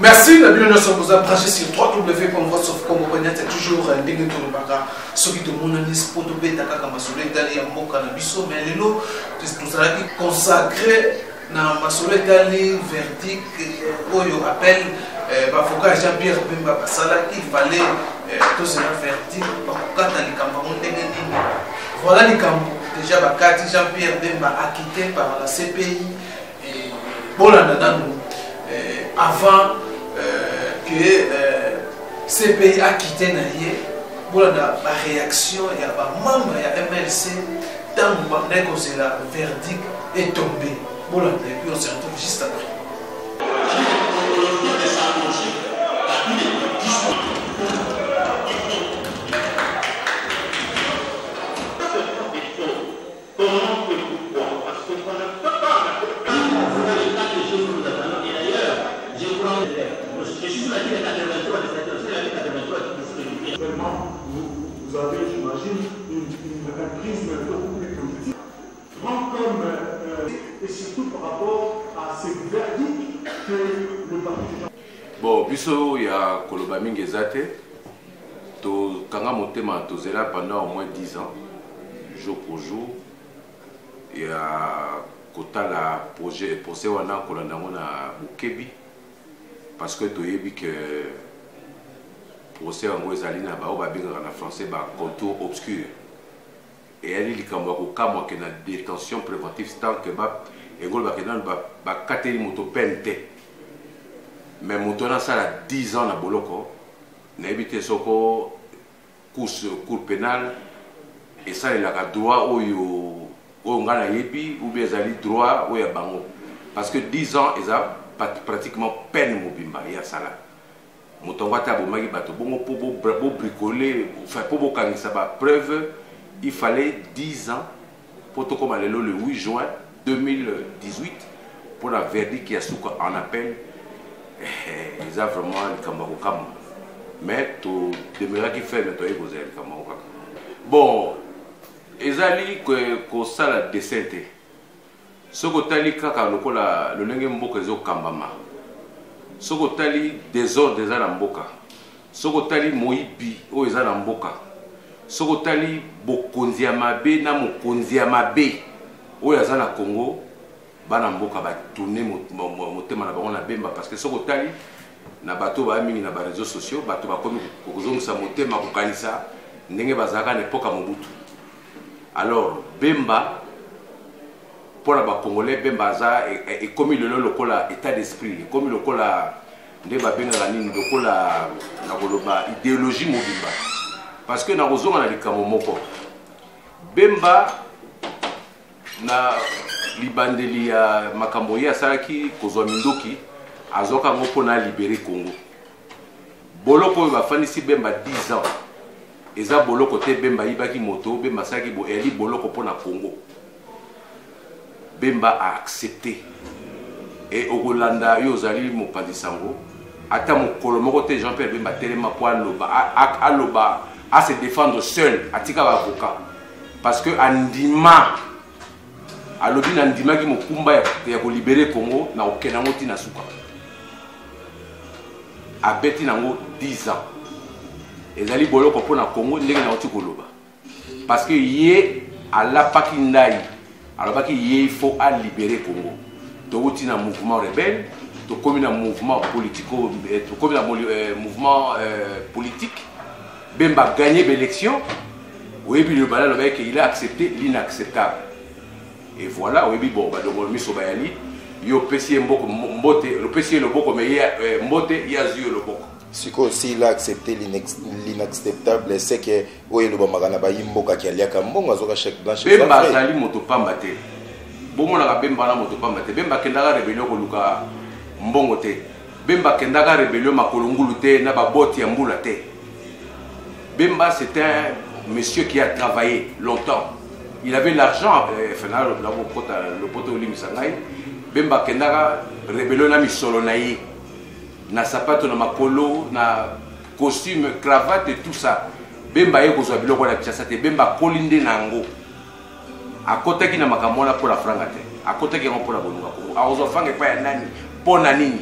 Merci, la bienvenue sur vous a branché sur www.voixofcongo.net. C'est toujours un dégueu de l'Obaka. Ceux qui te monanisent pour te bêta kaka masole dali ya mboka na biso. Mais les lots, nous allons consacrer na masole dali verdict oyo appel Bafoka Jean-Pierre Bemba Basala qu'il fallait tout cela verdict pour kata likambo ndenge nini. Voilà likambo déjà bakati Jean-Pierre Bemba acquitté par la CPI et Bolanda avant que CPI a quitté Naye, la réaction et la membre de MLC, tant que la verdict est tombé. Et puis on se retrouve juste après. Vous avez, j'imagine, un prisme beaucoup plus politique, grand comme, et surtout par rapport à ces verdicts que le parti. Bon, biso il y a Koloba Mingezate, to kanga motema to zela pendant au moins 10 ans, jour pour jour. Il y a kota la projet procès wana kolanda na Bukebi parce que to yebi que procès en ezali na ba babinga na français ba contour obscur et elle li kamba ko kama ke na détention préventive tant que ba engol ba kenan ba kateli moto pente mais moto na sala 10 ans na boloko na ebité soko cour pénale et ça il a droit oyo ngana yebi ou bien ezali droit oyo bango parce que 10 ans eza pratiquement peine mobimba ya sala Motongwata bomaki bato bongo pour bricoler, enfin pour kangisa ba preuve, il fallait 10 ans pour tout comme le 8 juin 2018 pour la verdict qui a souka en appel. Ils ont vraiment le Kamaro Kam. Mais tout demeura qui fait nettoyer vos ailes Kamaro Kam. Bon, ils ont que ça la décente. Ce que tu as dit kaka lokola le lenge mboka zo kambama. Soko tali désordre eza na mboka, soko tali moyibi o eza na mboka, soko tali bokonzi ya mabe na mokonzi ya mabe o eza na Congo, bana mboka ba tourner motema na bango na Bemba parce que soko tali na bato ba mingi na ba réseaux sociaux, bato ba komi kozongisa motema kokanisa ndenge bazaka na époque Mobutu. Alors Bemba pour les Congolais, Bembaza est commis le lokola état d'esprit, commis le lokola ndeba bengalani lokola na koloba idéologie mobimba. Parce que na rozonga na likamo moko. Bemba na libandeli ya makambo ya salaki kozwa mindoki azoka ngopo na libérer Congo. Boloko ba fanisi Bemba 10 ans. Eza boloko te Bemba ibaki moto, Bemba saki bo eli boloko pona Congo. Bemba a accepté et au Rolanda yozali mopandi sango ata mokolo moko te Jean-Pierre Bemba telema po aloba à se défendre seul atika ba avocat parce que andima alobi na ndima ki mokumba ya ko libérer Congo na okena ngoti na suka abeti nango 10 ans ezali boloko pona Congo ndenge na oti koloba parce que yé ala pakindai alors qu'il faut libérer Congo. Donc il y a un mouvement rebelle, il y a un mouvement politico, il y a un mouvement politique. Bemba gagné l'élection, il a accepté l'inacceptable. Et voilà, bon, donc il y a le PC le boko, mais il y a le boko. S'il a accepté l'inacceptable, c'est que le Bamagana Bayimboka qui a lié à Mbonga, chaque blanche. Bemba Zali Motopambate. Bomona Bemba Motopambate. Bemba Kendaga rébellion Koluka Mbongote. Bemba Kendaga rébellion Makolongulute Nababoti Ambulate. Bemba c'était un monsieur qui a travaillé longtemps. Il avait l'argent, le poteau Limisangai. Bemba Kendaga rébellion Namisolonaï. Na sapato na makolo na costume cravate et tout ça Bemba ye kozwa biloko na Kinshasa te Bemba kolinde nango akotaki na makambo na pour la franga te akotaki ngo pour la bonunga ko akozwa franga pa ya nani pona nini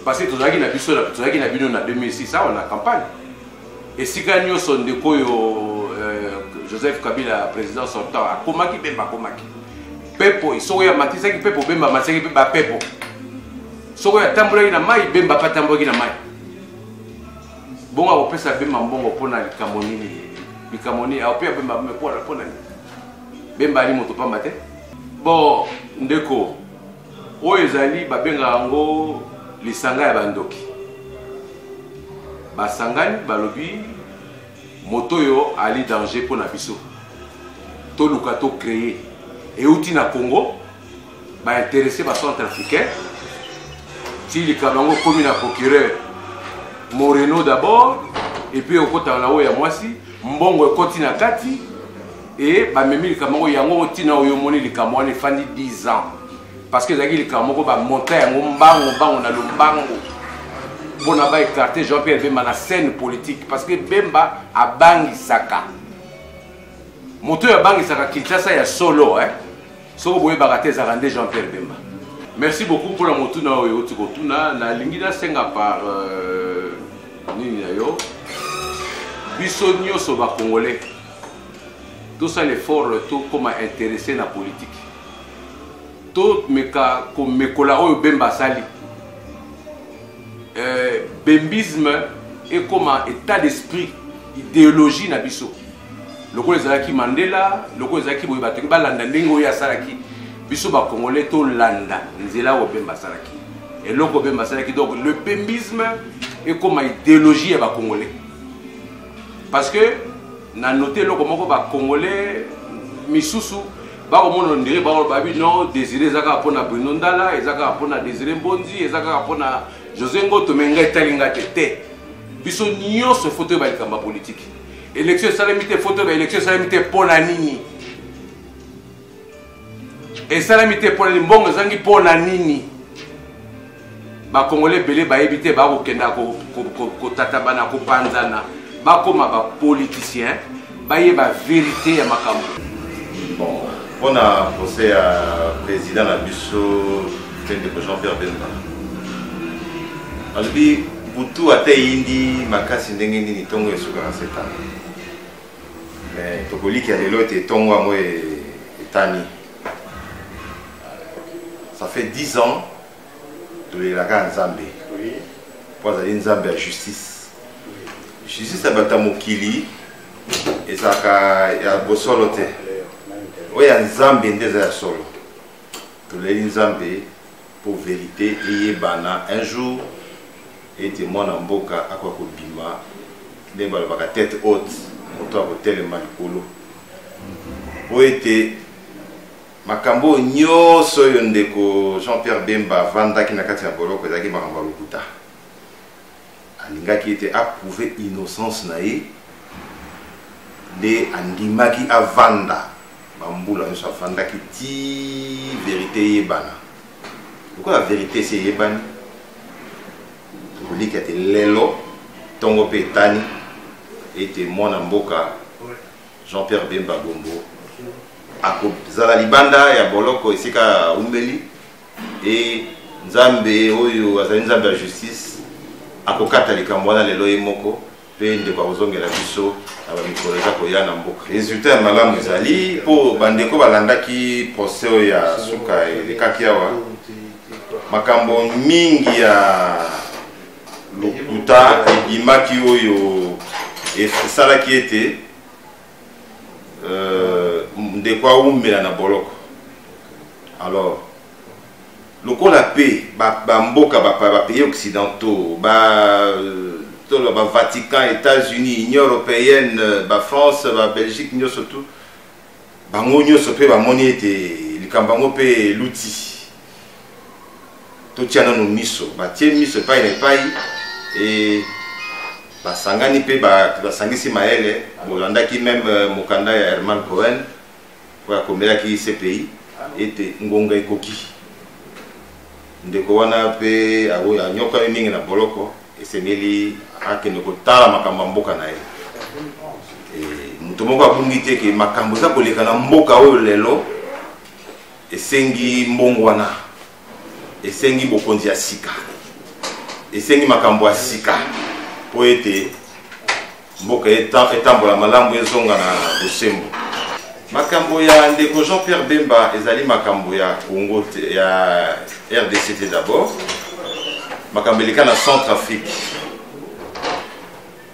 parce que tozalaki na biso tozalaki na bino na 2006 awa na campagne esika nyonso ndeko oyo Joseph Kabila président sortant akomaki Bemba akomaki pepo soko ya matisaki pepo Bemba matisaki pe ba pepo soko ya tambolaki na mai Bemba pa tambolaki na mai bonga kopesa Bemba mbongo mpona likambo nini aopea Bemba mpona Bemba ali moto pamba te bon ndeko oyo ezali babenga yango lisanga ya bandoki basangani balobi moto yo ali danger mpona biso toluka to créer euti na Congo baintéressé bacentre africain ti likambo yango komi na procureur Moreno d'abord et puis okota na oyo ya mwasi mbongo ekoti na kati et bamemi likambo yango otina oyo moni likambo wana efandi 10 ans parce que ezalaki likambo moko bamonta yango mbango na lombango mpona baécarte Jean-Pierre Bemba na scène politique parce que Bemba abangisaka moto oyo abangisaka Kinshasa ya solo soko boyebaka te ezalaka nde Jean-Pierre Bemba. Merci beaucoup mpona motuna oyo oti kotuna nalingi nasenga par nini na yo biso nyonso bakongolais tosala effort tokoma intéressé na politique tomeka komekola oyo Bemba asali bembisme ekoma état d'esprit idéologie na biso lokola ezalaki Mandela lokola ezalaki boye bato balanda ndenge oyo asalaki biso bakongolais tolanda nzela oyo Bemba asalaki eloko Bemba asalaki donc le bembisme ekoma idéologie ya bakongolais parce que na noté eloko moko bakongolais misusu bakomona ondire babi non Désiré ezaka mpona Bruno Ndala ezaka mpona Désiré Mbondi ezaka mpona José Ngoto menga etalinga te biso nyonso foto ba likamba politique élection esalami te foto ba élection esalami te mpona nini esalami te mpona nini mbongo ezangi mpona nini bakongolais ebele bayebi te bakokenda kotatabana kopanzana bakoma bapoliticien bayeba vérité ya makambo. Bon, on a procès à président na biso de Jean-Pierre Bemba. Albi butu ate indi makasi ndenge nini tongo esuka na setana. Mais tokoliki ya lelo te tongo yango etani. Ça fait 10 ans tolelaka Nzambe. Po azali Nzambe ya justice. Justice abata mokili ezaka ya bosolo te. Oya Nzambe ndeza ya solo. Toleli Nzambe pour vérité eyebana un jour ete mwana mboka akwa kobima ndenge balobaka tête haute moto akotelema likolo po ete makambo nyonso oyo ndeko Jean-Pierre Bemba avandaki na kati ya boloko ezalaki makambo ya lokuta alingaki ete approuve innocence na ye nde andimaki avanda bambula nyonso avandaki ti vérité eyebana lokola vérité si eyebani tokoliki ete lelo ntongo mpe etani ete mwana mboka Jean-Pierre Bemba Gombo akozala libanda ya boloko esika umbeli e Nzambe oyo azali Nzambe ya justice akokata likambo wana lelo ye moko mpe ndeko akozongela biso na bamikolo eza koya na mboka. Resultat ya malamu ezali mpo bandeko balandaki procès oyo ya suka elekaki awa makambo mingi ya lokuta ebimaki oyo esalaki ete ndeko aumela na boloko. Alors lokola pe bamboka bapays occidentaux Vatican, États-Unis, Union européenne, France, Belgique, nous surtout, bango nyonso pe bamoni ete likambango pe luti totiana no miso batie miso epai na epai e basangani pe basangisi maele bolandaki même mokanda ya Herman Cohen oyo akomelaki CPI ete ngonga ekoki ndeko wana pe anyokami mingi na boloko esengeli akende kotala makambo mboka na ye mutu moko abungi te ke makambo eza koleka na mboka oyo lelo esengi mbongo wana esengi bokonzi ya sika esengi makambo ya sika po ete mboka etambola malamu ezonga na bosembo. Makambo ya ndeko Jean-Pierre Bemba ezali makambo ya Congo ya RDC d'abord. Makambo eleka na Centrafrique.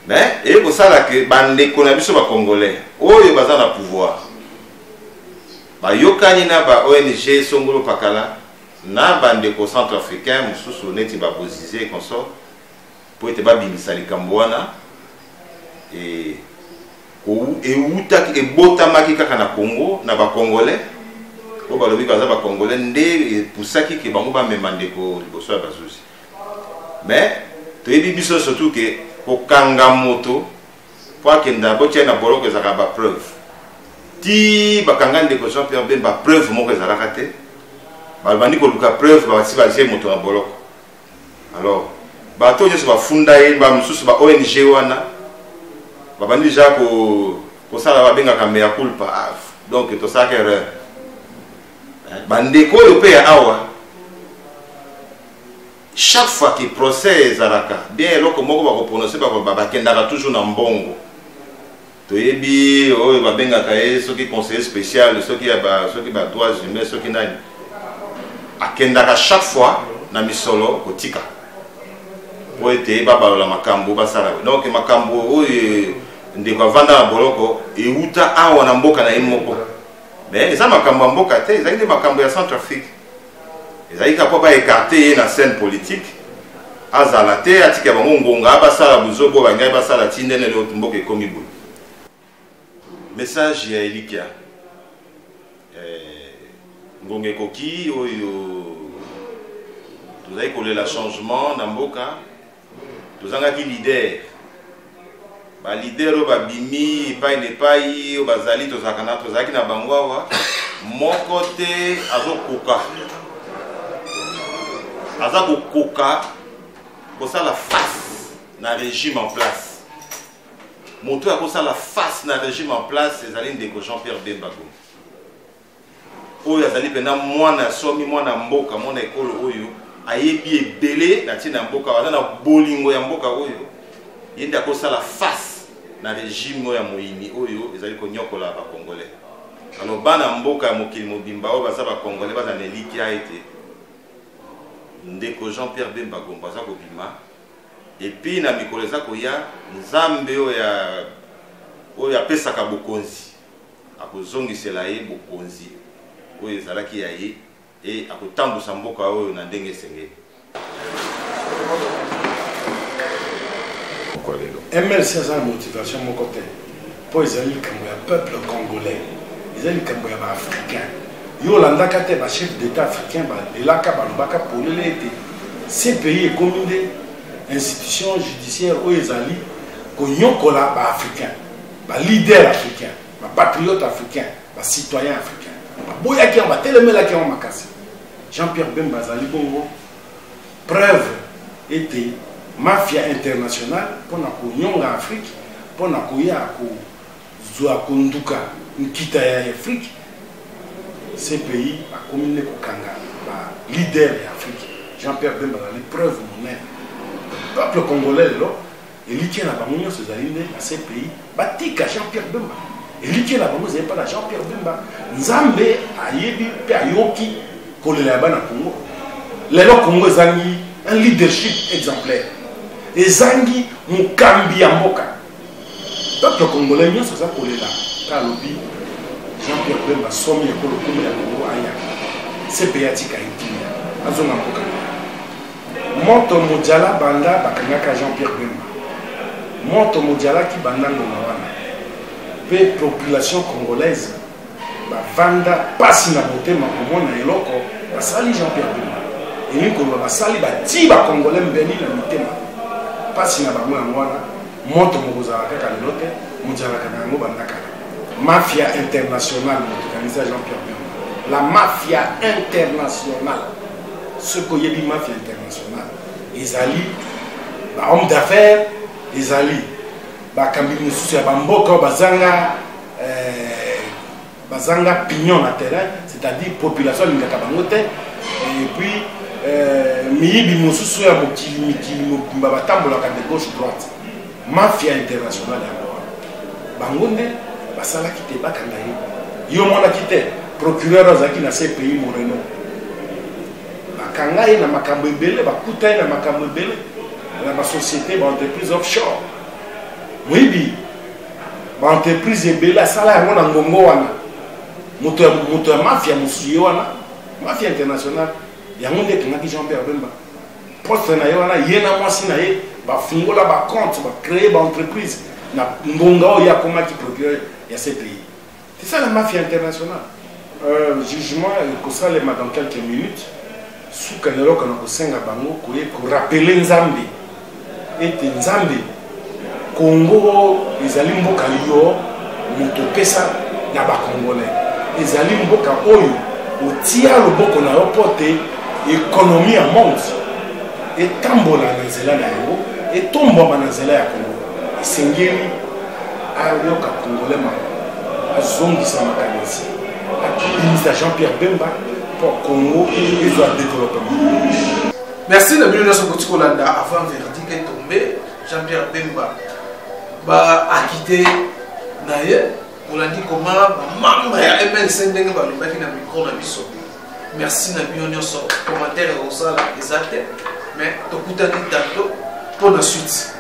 Mais et ko sala ke bandeko na biso ba congolais oyo baza na pouvoir. Ba yokani na ba ONG Songolo Pakala na bandeko centrafricain mususu neti ba bozizé consort po ete ba bimisa likambo wana et ebotamaki kaka na Congo na ba congolais po balobi baza ba congolais nde pusaki ke bango ba mema ndeko liboso ya bazuzi. Mais toyebi biso surtout ke kokanga moto po akenda botia na boloko ezaka ba preuve ti bakanga ndeko Jean-Pierre Bemba preuve moko ezalaka te balobandi koluka preuve bati batie moto na boloko. Alors bato nyonso bafunda ye bamosusu ba ONG wana babandi deja kosala babengaka mea culpa, donc tosalaka erreur. Bandeko oyo mpe ya awa chaque fois que procès ezalaka bien eloko moko bakoprononce bakendaka toujours na mbongo. Toyebi oyo babengaka ye soki conseiller spécial soki ba droits humains soki nani akendaka chaque fois na misolo kotika po ete babalola makambo basala. Donc makambo oyo ndeko avanda na boloko euta awa na mboka na ye moko, mais eza makambo ya mboka te, ezali nde makambo ya Centrafrique. Ezali ka po ba écarter ye na scène politique azala te atika bango ngonga basala buzobo bangai basala tindene le mboka ekomi boye. Message ya Elikia ngonge koki oyo tozali kolela changement na mboka, tozangaki leader ba leader oyo babimi epai na epai oyo bazali tozalaki na bango awa moko te aza kokoka kosala face na régime en place. Moto ya kosala face na régime en place ezali ndeko Jean-Pierre Bemba oyo azali pena mwana somi mwana mboka mwana ekolo oyo ayebi ebele na ntina mboka aza na bolingo ya mboka oyo yende akosala face na régime oyo ya moyini oyo ezali konyokola ba congolais. Alors bana mboka ya mokili mobimba oyo baza ba congolais baza na elikia ete ndeko Jean-Pierre Bemba Gombo aza kobima epi na mikolo eza koya nzambe oyo apesaka bokonzi akozongisela ye bokonzi oyo ezalaki ya ye e akotambusa mboka oyo na ndenge esengeli. MLC a une motivation mon côté pour les alliés comme le peuple congolais, les alliés comme les africains. Yolanda kate ba chef d'État africain ba elaka ba lobaka pour les ces pays et communes institutions judiciaires où les alliés konyokola ba africain, ba leader africain, ba patriote africain, ba citoyen africain. Ba boya ki on ba telemela ki on makasi. Jean-Pierre Bemba Zali Bongo preuve était mafia internationale pour na kunyonga Afrique pour na kuya kuzwa kunduka nkita ya Afrique. Ces pays a communé kokanga ba leader ya Afrique. Jean-Pierre Bemba Zali preuve monnaie. Peuple congolais là eliki na bango nyonso ezali nde na ces pays batika Jean-Pierre Bemba eliki na bango ezali pa na Jean-Pierre Bemba nzambe ayebi pe ayoki kolela bana Congo lelo Congo ezangi un leadership exemplaire ezangi mukambi ya mboka peuple congolais nyonso za kolela ka lobi Jean-Pierre Bemba somi ekolo kumi ya Congo aya sepe atika itimia azonga mboka moto mojala banda bakangaka Jean-Pierre Bemba moto mojala ki banda ngoma wana pe population congolaise bavanda pasi na motema komona eloko basali Jean-Pierre Bemba elikolo basali bati ba congolais mbeni na mitema pasi na bango yango wana moto mokozala kaka lelo te mojala kaka yango bandaka mafia internationale motokanisa Jean-Pierre Bemba la mafia internationale ce koyebi mafia internationale ezali ba homme d'affaires ezali ba kambi mususu ya bamboka bazanga pignon na terrain, c'est-à-dire population lingaka bango te et puis miyibi mosusu ya mokili mobimba batambolaka de gauche droite mafia internationale yango bango nde basalaki te bakanga ye yo monaki te procureur azalaki na CPI Moreno bakanga ye na makambo ebele bakuta ye na makambo ebele na basociété baentreprise offshore moyibi baentreprise ebele asala yango na ngongo wana moto ya mafia mosusu ye wana mafia internationale yango nde ekangaki Jean-Pierre Bemba poste na ye wana ye na mwasi na ye bafungola bacompte bacreye baentreprise na ngonga oyo akomaki procureur ya CPI. C'est ça la mafia internationale. Jugement ekosalema dans quelques minutes suka leloko na kosenga bango koye korapele nzambe ete nzambe Congo ezali mboka yo moto pesa na bakongolais ezali mboka oyo otia loboko na yo pote économie ya monde etambola na nzela na yango etombwama na nzela ya Congo esengeli ayoka congolais ma azongisa makanisi akibimisa Jean-Pierre Bemba pour Congo ezwa développement. Merci na bino nyonso koti kolanda avant verdict est tombé. Jean-Pierre Bemba ba akité na ye olandi koma membre ya MLC ndenge balobaki na micro na biso. Merci na bino nyonso commentaire osala ezate mais tokutani tantôt pour la suite.